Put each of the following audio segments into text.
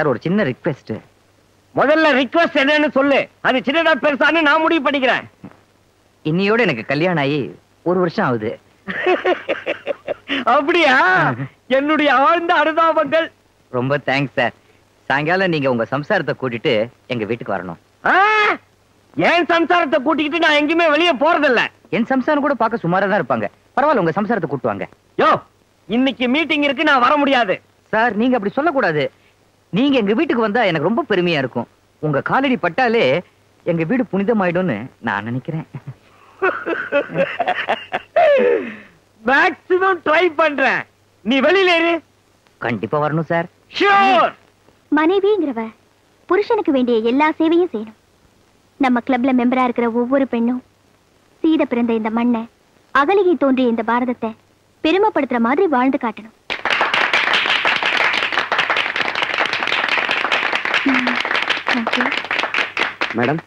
Sir ஒரு சின்ன request. முதல்ல ரிக்வெஸ்ட் என்னன்னு சொல்லு. அது சின்னதா பெருசான்னு நான் முடிவு பண்ணிக்கிறேன். இன்னையோட எனக்கு கல்யாணம் ஆகி 1 வருஷம் ஆகுது. அப்படியா? என்னுடைய ஆழ்ந்த அனுதாபங்கள். ரொம்ப தேங்க்ஸ் சார். சாயங்காலம் நீங்க உங்க சம்சாரத்தை கூட்டிட்டு எங்க வீட்டுக்கு வரணும். என் சம்சாரத்தை கூட்டிக்கிட்டு நான் எங்கேயுமே வெளியே போறதில்ல. என் சம்சாரம் கூட பார்க்க சுமாரா தான் இருப்பாங்க. பரவாயில்ல, உங்க சம்சாரத்தை கூட்டு வாங்க. யோ, இன்னைக்கு மீட்டிங் இருக்கு, நான் வர முடியாது. சார் நீங்க அப்படி சொல்லக்கூடாது. நீங்க எங்க வீட்டுக்கு வந்தா எனக்கு ரொம்ப பெருமையா இருக்கும். உங்க காலடி பட்டாலே எங்க வீடு புனிதமாயிடும்னு நான் நினைக்கிறேன். மேக்ஸிமம் ட்ரை பண்றேன். நீ வெளியில இரு. கண்டிப்பா வரணும் சார். ஷூர். மனைவிங்கிறவ புருஷனுக்கு வேண்டிய எல்லா சேவையும் செய்யணும். நம்ம கிளப்ல மெம்பரா இருக்கிற ஒவ்வொரு பெண்ணும் சீத பிறந்த இந்த மண்ணை, அகலிகை தோன்றிய இந்த பாரதத்தை பெருமைப்படுத்துற மாதிரி வாழ்ந்து காட்டணும். மேடம்,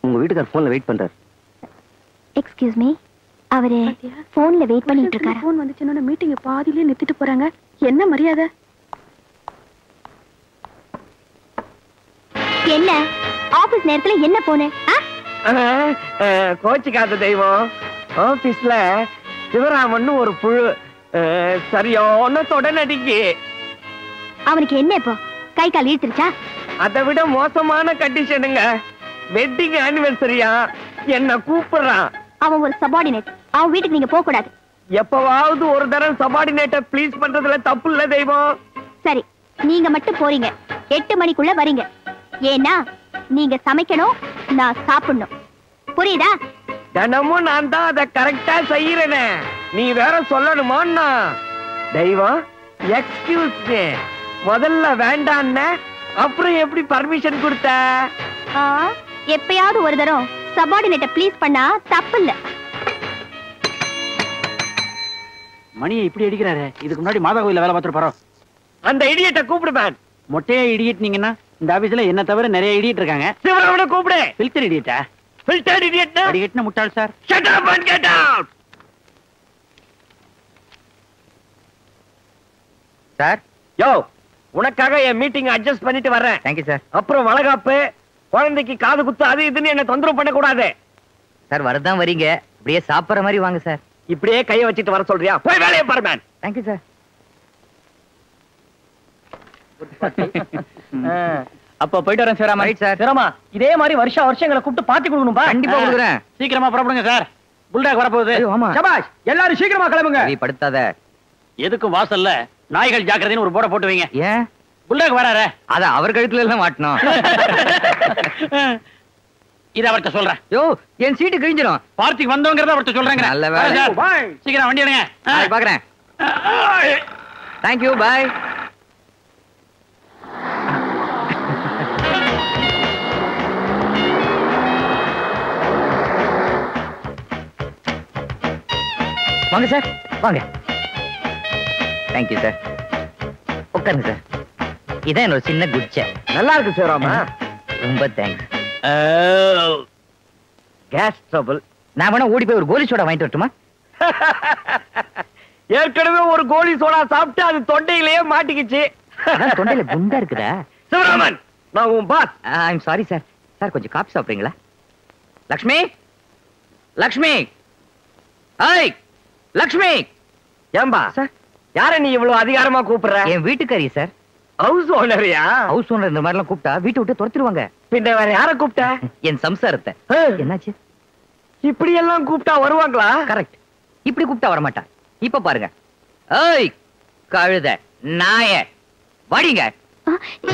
உங்க வீட்டுக்கார் போன்ல வெயிட் பண்றாரு. எக்ஸ்கியூஸ் மீ, அவரு போன்ல வெயிட் பண்ணிட்டு இருக்காரு. போன் வந்துச்சுன்னா மீட்டிங் பாதியிலே நிறுத்திட்டு போறாங்க. என்ன மரியாதை? என்ன ஆபீஸ் நேரத்துல என்ன போன? கோச்சிக்காத தெய்வம். ஆபீஸ்ல சிவராமன் ஒரு புழு சரியான தொடநடிக்கு. அவனுக்கு என்ன இப்போ கை கால் இழுத்துருச்சா? அதை விட மோசமான கண்டிஷனுங்க. வெட்டிங் ஆனிவர்சரியா என்ன கூப்பிடுறான். அவன் ஒரு சபார்டினேட். அவன் வீட்டுக்கு நீங்க போக கூடாது. எப்பவாவது ஒரு தடவை சபார்டினேட்ட ப்ளீஸ் பண்றதுல தப்பு இல்ல தெய்வம். சரி, நீங்க மட்டும் போறீங்க. 8 மணிக்குள்ள வரீங்க. ஏன்னா நீங்க சமைக்கணும், நான் சாப்பிடணும். புரியுதா? தினமும் நான் தான் அதை கரெக்டா செய்யறேனே, நீ வேற சொல்லணுமான்னா? தெய்வம் எக்ஸ்கியூஸ் மீ, முதல்ல வேண்டான்னு அப்புறம் எப்படி பர்மிஷன் கொடுத்த? எப்பயாவது ஒரு தரம் சபார்டினேட்ட ப்ளீஸ் பண்ணா தப்பு இல்ல. மணியை இப்படி அடிக்கிறாரு. இதுக்கு முன்னாடி மாதா கோயில வேலை பார்த்துட்டு போறோம். அந்த இடியட்ட கூப்பிடுவேன். மொட்டையா இடியட் நீங்கன்னா இந்த ஆபீஸ்ல என்ன தவிர நிறைய இடியட் இருக்காங்க. சிவராமனை கூப்பிடு. ஃபில்டர் இடியட்டா? ஃபில்டர் இடியட்னா இடியட்னா முட்டாள் sir. Shut up and get out. Sir, யோ, உனக்காக என் மீட்டிங் அட்ஜஸ்ட் பண்ணிட்டு வரேன். Thank you sir. அப்புறம் வளகாப்பு, குழந்தைக்கு காது குத்து, அது இதுன்னு என்ன தொந்தரவு பண்ண கூடாது. சார் வரதான் வரீங்க, அப்படியே சாப்பிடுற மாதிரி வாங்க சார். இப்படியே கையை வச்சிட்டு வர சொல்றியா? போய் வேலையை பாரு மேன். Thank you sir. அப்ப போயிட்டு வரேன் சிவராமா. சார். சிவராமா, இதே மாதிரி வருஷம் எங்களை கூப்பிட்டு பாத்தி கொடுக்கணும்பா. கண்டிப்பா கொடுக்குறேன். சீக்கிரமா புறப்படுங்க சார். புல்டாக் வரப்போகுது. ஆமா. சபாஷ், எல்லாரும் சீக்கிரமா கிளம்புங்க. நீ படுத்தாத. எதுக்கும் வாசல்ல நாய்கள் ஜாக்கிரதைன்னு ஒரு போர்டை போட்டு வைங்க. ஏன்? புல்டாக் வராரு. அத அவர் கழுத்துல எல்லாம் மாட்டணும். இத அவர்கிட்ட சொல்றேன். யோ, என் சீட்டு கிழிஞ்சிரும். பார்ட்டிக்கு வந்தவங்கறத அவர்கிட்ட சொல்றேங்க. நல்ல வேலை. சீக்கிரம் வண்டி எடுங்க. பாக்குறேன். தேங்க்யூ, பாய். வாங்க சார், வாங்க. Thank you sir. உட்காருங்க சார். இதான் என்னோட சின்ன குச்சை. நல்லா இருக்கு சிவராமா. ரொம்ப தேங்க்ஸ். Gas trouble. நான் வேணா ஓடி போய் ஒரு கோலி சோடா வாங்கிட்டு வரட்டுமா? ஏற்கனவே ஒரு கோலி சோடா சாப்பிட்டு அது தொண்டையிலேயே மாட்டிக்கிச்சு. தொண்டையில குண்டா இருக்குதா? சிவராமன், நான் உன் boss. I'm sorry sir. Sir கொஞ்சம் காப்பி சாப்பிடுறீங்களா? லக்ஷ்மி, லக்ஷ்மி, ஐய் லக்ஷ்மி. ஏம்பா சார், யார நீ இவ்வளவு அதிகாரமா கூப்பிடுற? என் வீட்டுக்காரி சார். ஹவுஸ் ஓனரியா? ஹவுஸ் ஓனர் இந்த மாதிரி எல்லாம் கூப்பிட்டா வீட்டை விட்டு துரத்திடுவாங்க. பின்ன வேற யார கூப்பிட்ட? என் சம்சாரத்தை. என்னாச்சு? இப்படி எல்லாம் கூப்பிட்டா வருவாங்களா? கரெக்ட். இப்படி கூப்பிட்டா வரமாட்டா. இப்ப பாருங்க. ஏய் கழுத நாய, வாடிங்க.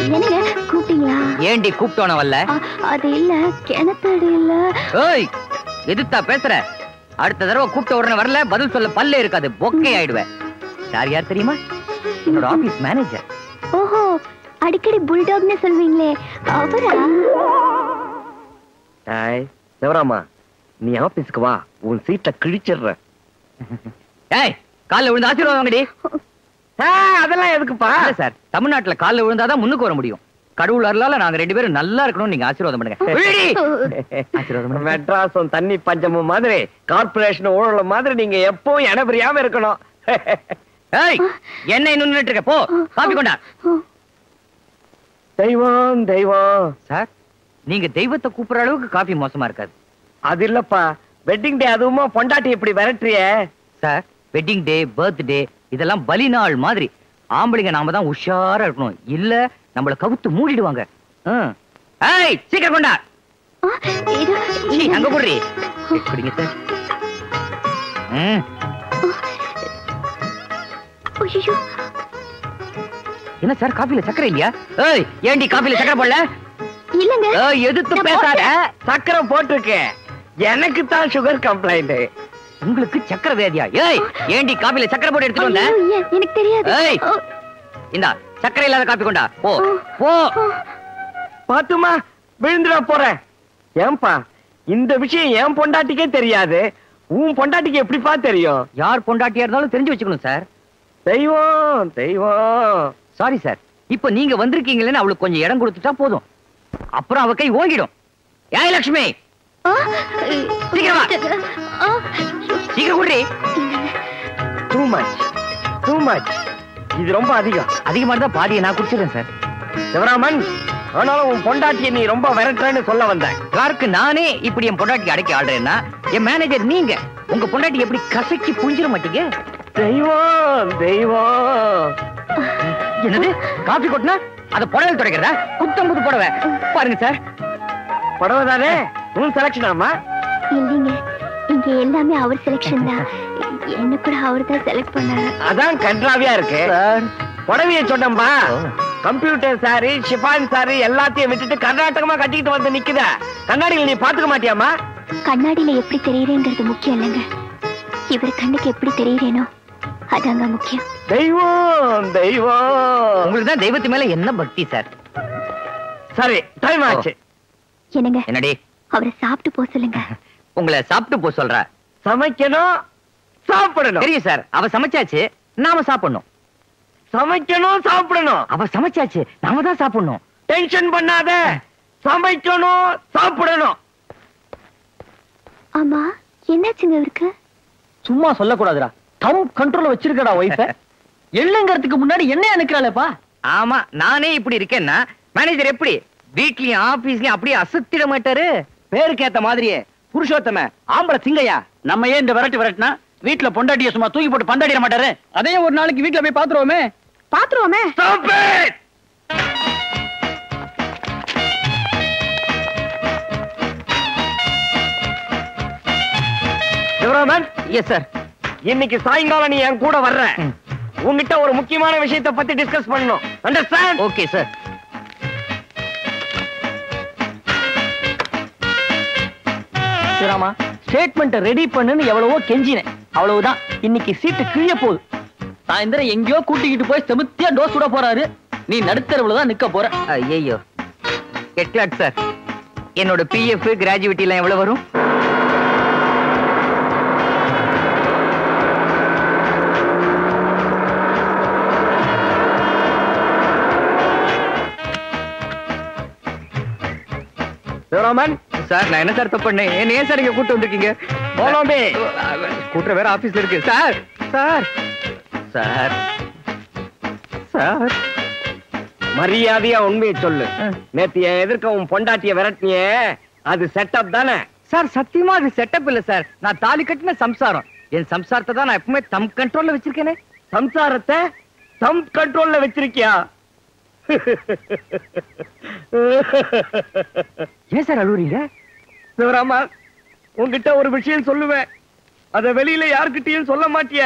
என்னங்க கூப்பிட்டீங்களா? ஏண்டி கூப்பிட்டோன வரல? அது இல்ல, கிணத்தடி இல்ல. ஏய் எதுத்தா பேசுற? அடுத்த தடவை கூப்பிட்ட உடனே வரல, பதில் சொல்ல பல்லே இருக்காது, பொக்கை ஆயிடுவேன். சார் யார் தெரியுமா? என்னோட ஆபீஸ் மேனேஜர். ஓஹோ, அடிக்கடி புல்டாக்னு சொல்வீங்களே அவரா? டேய் சிவராமா, நீ ஆபீஸ்க்கு வா, உன் சீட்டை கிழிச்சிடுற. ஏய் கால்ல விழுந்து ஆசீர்வாதம் வாங்கடி. அதெல்லாம் எதுக்குப்பா? சார், தமிழ்நாட்டுல கால்ல விழுந்தாதான் முன்னுக்கு வர முடியும். கடவுள் அருளால நாங்க 2 பேரும் நல்லா இருக்கணும். நீங்க ஆசீர்வாதம் பண்ணுங்க. மெட்ராஸும் தண்ணி பஞ்சமும் மாதிரி, கார்பரேஷன் ஊழல மாதிரி நீங்க எப்பவும் எனபெரியாம இருக்கணும். ஏய் என்ன இன்னும் நின்னுட்டு இருக்க? போ காபி கொண்டா. தெய்வம் தெய்வம். சார் நீங்க தெய்வத்தை கூப்பிடுற அளவுக்கு காஃபி மோசமா இருக்காது. அது இல்லப்பா, வெட்டிங் டே அதுவுமா பொண்டாட்டி இப்படி விரட்டுறிய. சார் வெட்டிங் டே, பர்த்டே இதெல்லாம் பலி நாள் மாதிரி. ஆம்பளைங்க நாம தான் உஷாரா இருக்கணும், இல்ல நம்மள கவுத்து மூடிடுவாங்க. ஏய் சீக்கிரம் கொண்டா. அங்க போடுறி. குடிங்க சார். என்ன சார் காஃபில சக்கரை இல்லையா? ஏய் ஏண்டி காஃபில சக்கரை போடல? இல்லங்க. எதுக்கு பேசாத. சக்கரை போட்டிருக்கு. எனக்கு தான் சுகர் கம்ப்ளைண்ட். உங்களுக்கு சக்கரை வியாதியா? ஏய் ஏண்டி காஃபில சக்கரை போட்டு எடுத்துட்டு வந்த? எனக்கு தெரியாது. ஏய் இந்தா சக்கரை இல்லாத காபி கொண்டா. போ போ. பாத்துமா விழுந்துட போறேன். ஏன்பா இந்த விஷயம் என் பொண்டாட்டிக்கே தெரியாது, உன் பொண்டாட்டிக்கு எப்படிப்பா தெரியும்? யார் பொண்டாட்டியா இருந்தாலும் தெரிஞ்சு வச்சுக்கணும் சார். தெய்வம் தெய்வம். சாரி சார், இப்ப நீங்க வந்திருக்கீங்களேன்னு அவளுக்கு கொஞ்சம் இடம் கொடுத்துட்டா போதும், அப்புறம் அவ கை ஓங்கிடும். ஏய் லட்சுமி சீக்கிரம் வா. சீக்கிரம் குடி. Too much too much. இது ரொம்ப அதிகம். அதிகமா இருந்தா பாதியை நான் குடிச்சிடுறேன் சார். சிவராமன், ஆனாலும் உன் பொண்டாட்டியை நீ ரொம்ப விரட்டுறேன்னு சொல்ல வந்தேன். யாருக்கு நானே இப்படி என் பொண்டாட்டி அடக்கி ஆடுறேன்னா என் மேனேஜர் நீங்க. உங்க பொண்டாட்டி எப்படி கசக்கி புஞ்சிட மாட்டீங்க? தெய்வம் தெய்வம். என்னது காபி கொட்டினா அத புடவை துடைக்கிறதா? குத்தம் புது புடவை பாருங்க சார். புடவை தானே உன் செலக்ஷன்? ஆமா இல்லைங்க, இங்க எல்லாமே அவர் செலக்ஷன் தான். என்ன கூட அவர் தான் செலக்ட் பண்ணாரு. அதான் கன்றாவியா இருக்கு. புடவைய சொன்னம்பா. கம்ப்யூட்டர் சாரி, ஷிஃபான் சாரி எல்லாத்தையும் விட்டுட்டு கர்நாடகமா கட்டிக்கிட்டு வந்து நிக்குத. கண்ணாடியில் நீ பாத்துக்க மாட்டியாமா? கண்ணாடியில எப்படி தெரியுறேங்கிறது முக்கியம் இல்லைங்க, இவர் கண்ணுக்கு எப்படி தெரியுறேனோ அதாங்க முக்கியம். தெய்வம் தெய்வம். உங்களுக்கு தான் தெய்வத்து மேல என்ன பக்தி சார். சரி டைம் ஆச்சு. என்னங்க என்னடி? அவரை சாப்பிட்டு போ சொல்லுங்க. உங்களை சாப்பிட்டு போ சொல்ற. சமைக்கணும் சாப்பிடணும். தெரியும் சார், அவ சமைச்சாச்சு, நாம சாப்பிடணும். சமைக்கணும் சாப்பிடணும். அவ சமைச்சாச்சு, நாம தான் சாப்பிடணும். டென்ஷன் பண்ணாத. சமைக்கணும் சாப்பிடணும். ஆமா என்னாச்சுங்க இவருக்கு? சும்மா சொல்லக்கூடாதுடா, தம் கண்ட்ரோல்ல வச்சிருக்கடா ஒய்ஃப. எள்ளுங்கிறதுக்கு முன்னாடி என்ன அனுக்கிறாளேப்பா? ஆமா நானே இப்படி இருக்கேன்னா மேனேஜர் எப்படி வீட்லயும் ஆபீஸ்லயும் அப்படியே அசத்திட மாட்டாரு? பேருக்கு ஏத்த மாதிரியே புருஷோத்தம ஆம்பளை சிங்கையா. நம்ம ஏன் இந்த விரட்டுனா வீட்டுல பொண்டாட்டிய சும்மா தூக்கி போட்டு பந்தாடிட மாட்டாரு? அதையும் ஒரு நாளைக்கு வீட்டுல போய் பாத்துருவோமே. Stop it! Sivaraman. Yes sir. இன்னைக்கு சாயங்காலம் நீ என் கூட வர்ற. உன்கிட்ட ஒரு முக்கியமான விஷயத்தை பத்தி டிஸ்கஸ் பண்ணணும். அண்டர்ஸ்டாண்ட்? Okay sir. சிவராமா, ஸ்டேட்மெண்ட் ரெடி பண்ணுன்னு எவ்வளவோ கெஞ்சினேன், அவ்வளவுதான். இன்னைக்கு சீட்டு கிழிய போகுது. சாயந்தரம் எங்கேயோ கூட்டிக்கிட்டு போய் செமுத்தியா டோஸ் விட போறாரு. நீ நடுத்தரவுல தான் நிக்க போற. ஐயோ கெட்லாட் சார், என்னோட பிஎஃப் கிராஜுவிட்டி எல்லாம் எவ்வளவு வரும்? சிவராமன் சார் நான் என்ன சார் தப்பு பண்ணேன்? என்ன ஏன் சார் இங்க கூட்டு வந்திருக்கீங்க? போலாமே. ஸ்கூட்டர் வேற ஆபீஸ்ல இருக்கு சார். சார் சார் சார் மரியாதையா உண்மையை சொல்லு. நேத்து என் எதிர்க்க உன் பொண்டாட்டிய விரட்டினியே, அது செட்டப் தானே? சார் சத்தியமா அது செட்டப் இல்ல சார். நான் தாலி கட்டின சம்சாரம். என் சம்சாரத்தை தான் நான் எப்பவுமே தம் கண்ட்ரோல்ல வச்சிருக்கேனே. சம்சாரத்தை தம் கண்ட்ரோல்ல வச்சிருக்கியா? ஏன் சார் அழுவுறீங்க? சிவராமா, உன்கிட்ட ஒரு விஷயம் சொல்லுவேன், அத வெளியில யாருக்கிட்டையும் சொல்ல மாட்டிய.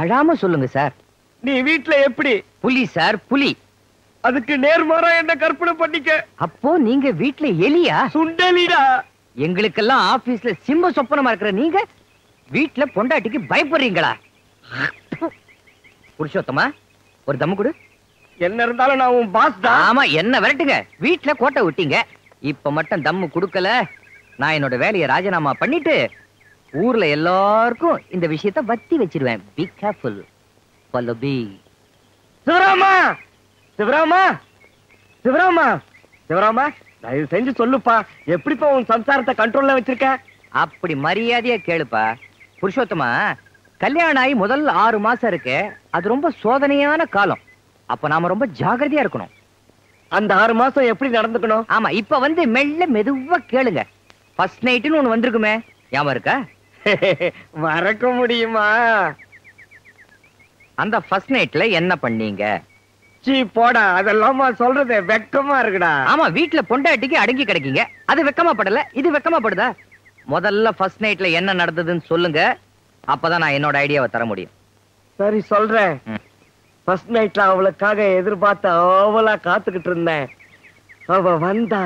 அழாம சொல்லுங்க சார். நீ வீட்டுல எப்படி? புலி சார் புலி. அதுக்கு நேர்மாறா என்ன கற்பனை பண்ணிக்க. அப்போ நீங்க வீட்டுல எலியா? சுண்டலிடா. எங்களுக்கெல்லாம் ஆபீஸ்ல சிம்ம சொப்பனமா இருக்கிற நீங்க வீட்டுல பொண்டாட்டிக்கு பயப்படுறீங்களா? புருஷோத்தமா ஒரு தம்மு கொடு. என்ன இருந்தாலும் நான் உன் பாஸ் தான். ஆமா என்ன விரட்டுங்க, வீட்டுல கோட்டை விட்டீங்க. இப்ப மட்டும் தம்மு கொடுக்கல, நான் என்னோட வேலையை ராஜினாமா பண்ணிட்டு ஊர்ல எல்லாருக்கும் இந்த விஷயத்தை வத்தி வச்சிருவேன். Be careful பல்லபி. சிவராமா சிவராமா சிவராமா சிவராமா, தயவு செஞ்சு சொல்லுப்பா, எப்படிப்பா உன் சம்சாரத்தை கண்ட்ரோல்ல வச்சிருக்க? அப்படி மரியாதையா கேளுப்பா. புருஷோத்தமா, கல்யாணம் ஆகி முதல் 6 மாசம் இருக்கு, அது ரொம்ப சோதனையான காலம். அப்ப நாம ரொம்ப ஜாகிரதையா இருக்கணும். அந்த 6 மாசம் எப்படி நடந்துக்கணும்? ஆமா, இப்ப வந்து மெல்ல மெதுவா கேளுங்க. ஃபர்ஸ்ட் நைட்னு ஒண்ணு வந்திருக்குமே, ஞாபகம் இருக்கா? மறக்க முடியுமா? அந்த ஃபர்ஸ்ட் நைட்ல என்ன பண்ணீங்க? சீ போடா, அதெல்லாமா சொல்றது வெக்கமா இருக்குடா. ஆமா, வீட்ல பொண்டாட்டிக்கு அடங்கி கிடக்கீங்க. அது வெக்கமா படல, இது வெக்கமா படுதா? முதல்ல ஃபர்ஸ்ட் நைட்ல என்ன நடந்ததுன்னு சொல்லுங்க. அப்பதான் நான் என்னோட ஐடியாவை தர முடியும். சரி சொல்றேன். ஃபர்ஸ்ட் நைட்ல அவளுக்காக எதிர்பார்த்து அவளா காத்துக்கிட்டு இருந்தேன். அவ வந்தா,